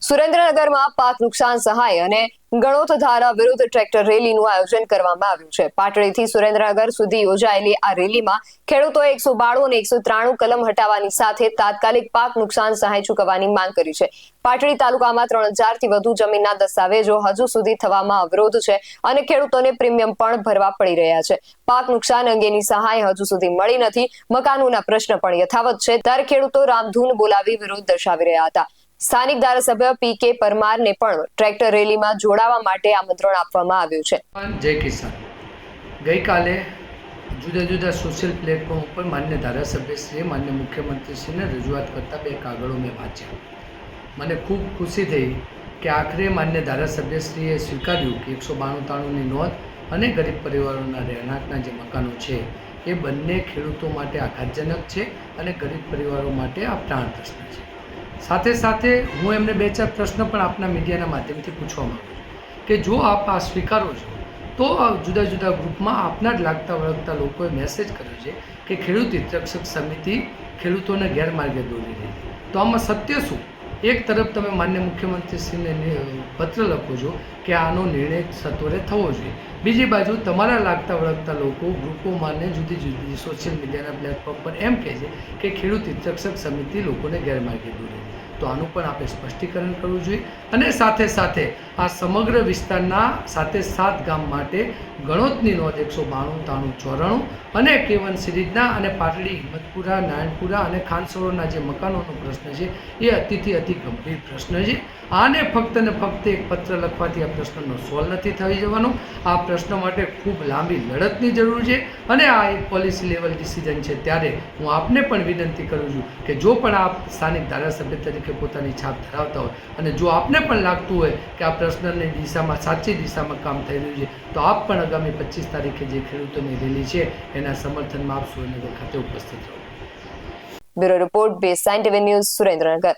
સુરેન્દ્રનગરમાં પાક નુકસાન સહાય અને ગણોત ધારા વિરુદ્ધ ટ્રેક્ટર રેલીનું આયોજન કરવામાં આવ્યું છે। પાટડીથી સુરેન્દ્રનગર સુધી યોજાયેલી આ રેલીમાં ખેડૂતોએ 192 અને 193 કલમ હટાવવાની સાથે તાત્કાલિક પાક નુકસાન સહાય ચૂકવવાની માંગ કરી છે। પાટડી તાલુકામાં 3000 થી વધુ જમીનના દસ્તાવેજો હજુ સુધી થવામાં અવરોધ છે અને ખેડૂતોને પ્રીમિયમ પણ ભરવા પડી રહ્યા છે। પાક નુકસાન અંગેની સહાય હજુ સુધી મળી નથી। મકાનોના પ્રશ્ન પણ યથાવત છે ત્યારે ખેડૂતો રામધૂન બોલાવી વિરોધ દર્શાવી રહ્યા હતા। સ્થાનિક ધારાસભ્ય પી.કે. પરમારને પણ ટ્રેક્ટર રેલીમાં જોડાવા માટે આમંત્રણ આપવામાં આવ્યું છે। જય કિસાન। ગઈકાલે જુદા જુદા સોશિયલ પ્લેટફોર્મ ઉપર માન્ય ધારાસભ્યશ્રીએ માન્ય મુખ્યમંત્રીશ્રીને રજૂઆત કરતા બે કાગળો મેં વાંચ્યા। મને ખૂબ ખુશી થઈ કે આખરે માન્ય ધારાસભ્યશ્રીએ સ્વીકાર્યું કે 192-93ની નોંધ અને ગરીબ પરિવારોના રહેણાંકના જે મકાનો છે એ બંને ખેડૂતો માટે આઘાતજનક છે અને ગરીબ પરિવારો માટે આ પ્રાણ પ્રશ્ન છે। સાથે સાથે હું એમને 2-4 પ્રશ્ન પણ આપના મીડિયાના માધ્યમથી પૂછવા માગું છું કે જો આપ આ સ્વીકારો છો તો જુદા જુદા ગ્રુપમાં આપના જ લાગતા વળગતા લોકોએ મેસેજ કર્યો છે કે ખેડૂત હિતરક્ષક સમિતિ ખેડૂતોને ગેરમાર્ગે દોરી રહી છે, તો આમાં સત્ય શું? એક તરફ તમે માન્ય મુખ્યમંત્રીશ્રીને પત્ર લખો છો કે આનો નિર્ણય સત્વરે થવો જોઈએ, બીજી બાજુ તમારા લાગતા વળગતા લોકો ગ્રુપોમાંને જુદી જુદી સોશિયલ મીડિયાના પ્લેટફોર્મ પર એમ કહે છે કે ખેડૂત હિતરક્ષક સમિતિ લોકોને ગેરમાર્ગે દોરે, તો આનું પણ આપણે સ્પષ્ટીકરણ કરવું જોઈએ। અને સાથે સાથે આ સમગ્ર વિસ્તારના 7 ગામ માટે ગણોતની નોંધ 192, 93, 94 અને K1 સિરીઝના અને પાટડી, હિંમતપુરા, નારાયણપુરા અને ખાનસરોના જે મકાનોનો પ્રશ્ન છે એ અતિથી અતિ ગંભીર પ્રશ્ન છે। આને ફક્ત ને ફક્ત એક પત્ર લખવાથી આ પ્રશ્નનો સોલ્વ નથી થઈ જવાનો। આ પ્રશ્ન માટે ખૂબ લાંબી લડતની જરૂર છે અને આ એક પોલિસી લેવલ ડિસિઝન છે। ત્યારે હું આપને પણ વિનંતી કરું છું કે જો પણ આપ સ્થાનિક ધારાસભ્ય તરીકે પોતાની છાપ ધરાવતા હોય અને જો આપને પણ લાગતું હોય કે આ પ્રશ્નની દિશામાં સાચી દિશામાં કામ થઈ રહ્યું છે તો આપ પણ આગામી 25 તારીખે જે ખેડૂતોની રેલી છે એના સમર્થનમાં આપ સુરેન્દ્રનગર ખાતે ઉપસ્થિત રહો। Bureau report, base scientific news, Surendranagar.